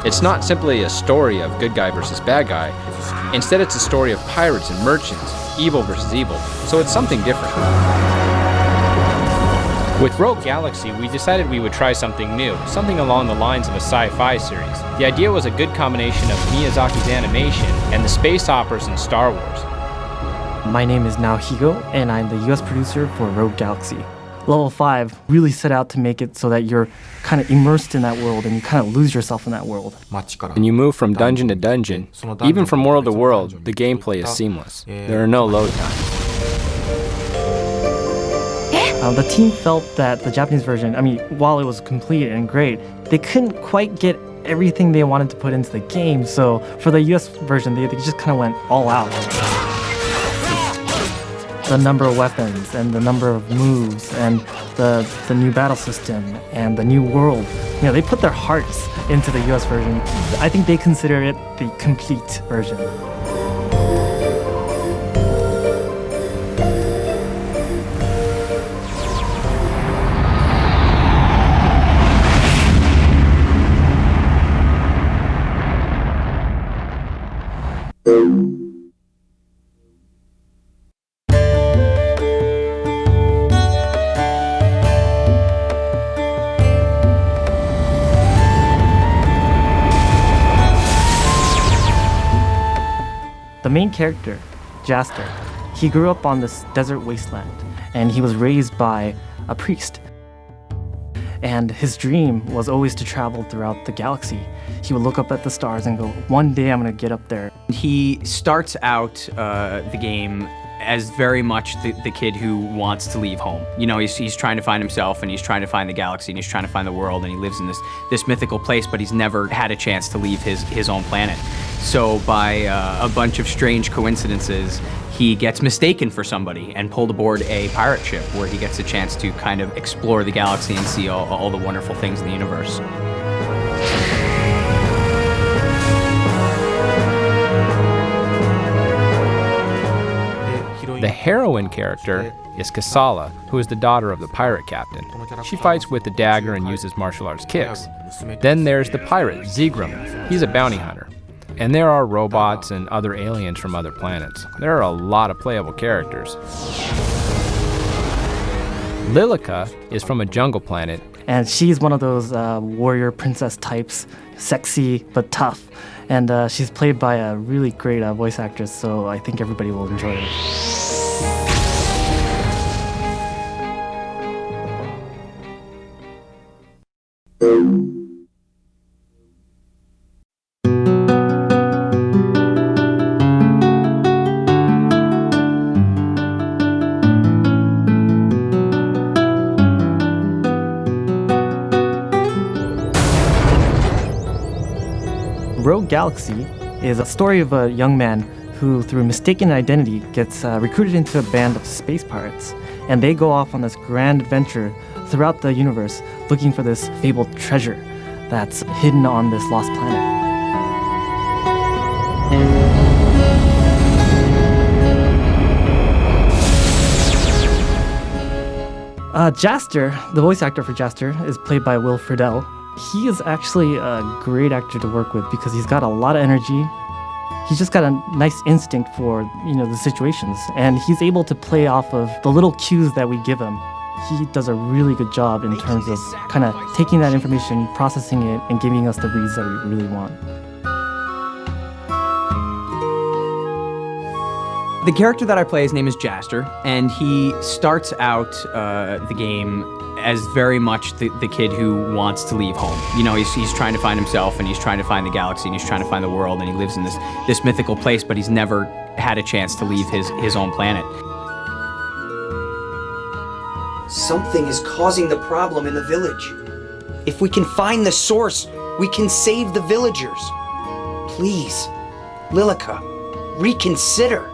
It's not simply a story of good guy versus bad guy. Instead, it's a story of pirates and merchants, evil versus evil, so it's something different. With Rogue Galaxy, we decided we would try something new, something along the lines of a sci-fi series. The idea was a good combination of Miyazaki's animation and the space operas in Star Wars. My name is Naohiro, and I'm the US producer for Rogue Galaxy. Level 5 really set out to make it so that you're kind of immersed in that world and you kind of lose yourself in that world. And you move from dungeon to dungeon. Even from world to world, the gameplay is seamless. There are no load times. The team felt that the Japanese version, while it was complete and great, they couldn't quite get everything they wanted to put into the game, so for the US version, they just kind of went all out. The number of weapons and the number of moves and the new battle system and the new world, they put their hearts into the US version. I think they consider it the complete version. The main character, Jaster, he grew up on this desert wasteland, and he was raised by a priest. And his dream was always to travel throughout the galaxy. He would look up at the stars and go, one day I'm gonna get up there. He starts out the game as very much the kid who wants to leave home. He's trying to find himself, and he's trying to find the galaxy, and he's trying to find the world, and he lives in this mythical place, but he's never had a chance to leave his own planet. So by a bunch of strange coincidences, he gets mistaken for somebody and pulled aboard a pirate ship where he gets a chance to kind of explore the galaxy and see all the wonderful things in the universe. The heroine character is Kasala, who is the daughter of the pirate captain. She fights with the dagger and uses martial arts kicks. Then there's the pirate, Zegram. He's a bounty hunter. And there are robots and other aliens from other planets. There are a lot of playable characters. Lilica is from a jungle planet. And she's one of those warrior princess types, sexy but tough. And she's played by a really great voice actress, so I think everybody will enjoy it. Rogue Galaxy is a story of a young man who, through mistaken identity, gets recruited into a band of space pirates. And they go off on this grand adventure throughout the universe looking for this fabled treasure that's hidden on this lost planet. Jaster, the voice actor for Jaster, is played by Will Friedle. He is actually a great actor to work with because he's got a lot of energy. He's just got a nice instinct for, the situations, and he's able to play off of the little cues that we give him. He does a really good job in terms of kind of taking that information, processing it, and giving us the reads that we really want. The character that I play, his name is Jaster, and he starts out the game as very much the kid who wants to leave home. He's trying to find himself, and he's trying to find the galaxy, and he's trying to find the world, and he lives in this mythical place, but he's never had a chance to leave his own planet. Something is causing the problem in the village. If we can find the source, we can save the villagers. Please, Lilica, reconsider.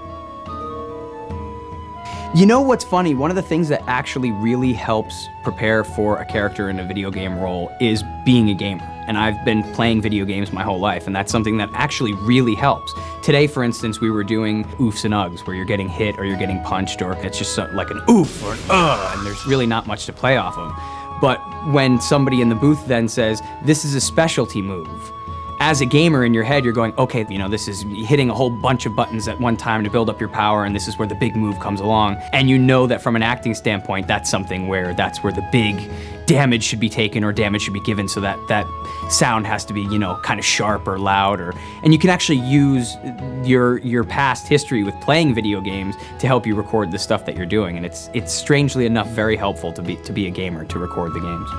You know what's funny? One of the things that actually really helps prepare for a character in a video game role is being a gamer. And I've been playing video games my whole life, and that's something that actually really helps. Today, for instance, we were doing oofs and ughs, where you're getting hit or you're getting punched, or it's just like an oof or an and there's really not much to play off of. But when somebody in the booth then says, this is a specialty move, as a gamer in your head, you're going, okay, this is hitting a whole bunch of buttons at one time to build up your power, and this is where the big move comes along. And you know that from an acting standpoint, that's where the big damage should be taken or damage should be given, so that sound has to be, kind of sharp or loud, and you can actually use your past history with playing video games to help you record the stuff that you're doing. And it's strangely enough very helpful to be a gamer, to record the games.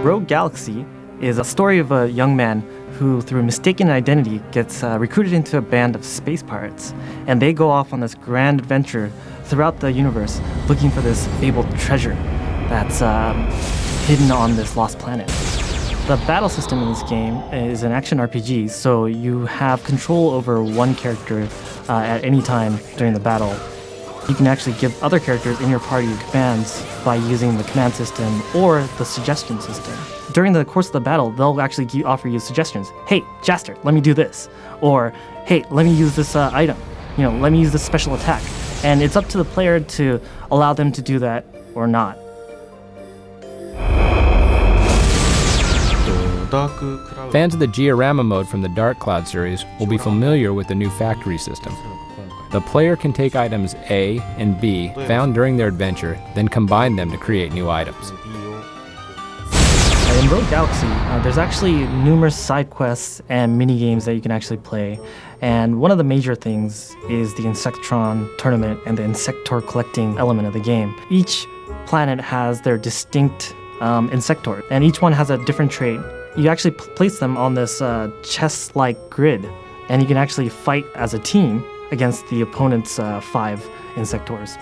Rogue Galaxy is a story of a young man who, through mistaken identity, gets recruited into a band of space pirates. And they go off on this grand adventure throughout the universe looking for this fabled treasure that's hidden on this lost planet. The battle system in this game is an action RPG, so you have control over one character at any time during the battle. You can actually give other characters in your party commands by using the command system or the suggestion system. During the course of the battle, they'll actually offer you suggestions. Hey, Jaster, let me do this. Or, hey, let me use this item. Let me use this special attack. And it's up to the player to allow them to do that or not. Fans of the Diorama mode from the Dark Cloud series will be familiar with the new factory system. The player can take items A and B found during their adventure, then combine them to create new items. In Rogue Galaxy, there's actually numerous side quests and mini games that you can actually play. And one of the major things is the Insectron tournament and the Insector collecting element of the game. Each planet has their distinct Insector, and each one has a different trait. You actually place them on this chess-like grid, and you can actually fight as a team against the opponent's 5 Insectors.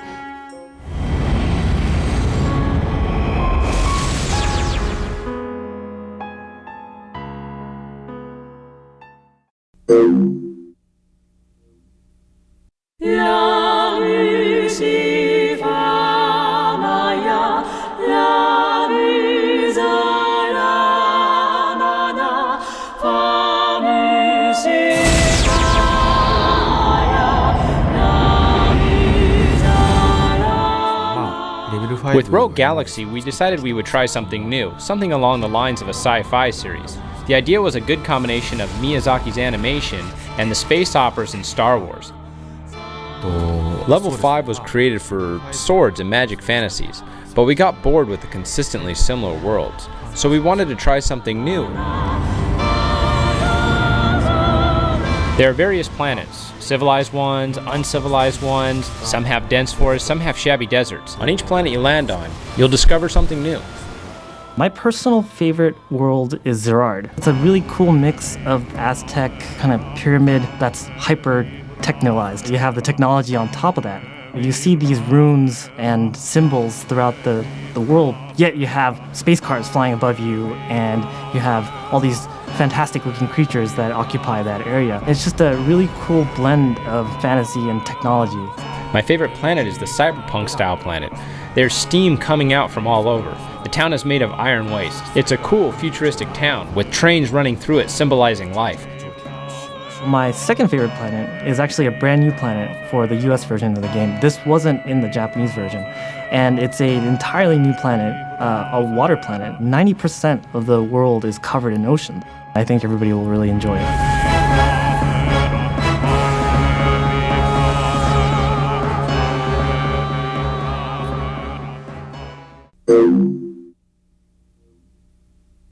With Rogue Galaxy, we decided we would try something new, something along the lines of a sci-fi series. The idea was a good combination of Miyazaki's animation and the space operas in Star Wars. Level 5 was created for swords and magic fantasies, but we got bored with the consistently similar worlds, so we wanted to try something new. There are various planets, civilized ones, uncivilized ones, some have dense forests, some have shabby deserts. On each planet you land on, you'll discover something new. My personal favorite world is Zerard. It's a really cool mix of Aztec kind of pyramid that's hyper-technolized. You have the technology on top of that. You see these runes and symbols throughout the world, yet you have space cars flying above you, and you have all these fantastic-looking creatures that occupy that area. It's just a really cool blend of fantasy and technology. My favorite planet is the cyberpunk-style planet. There's steam coming out from all over. The town is made of iron waste. It's a cool, futuristic town with trains running through it symbolizing life. My second favorite planet is actually a brand new planet for the US version of the game. This wasn't in the Japanese version. And it's an entirely new planet, a water planet. 90% of the world is covered in ocean. I think everybody will really enjoy it.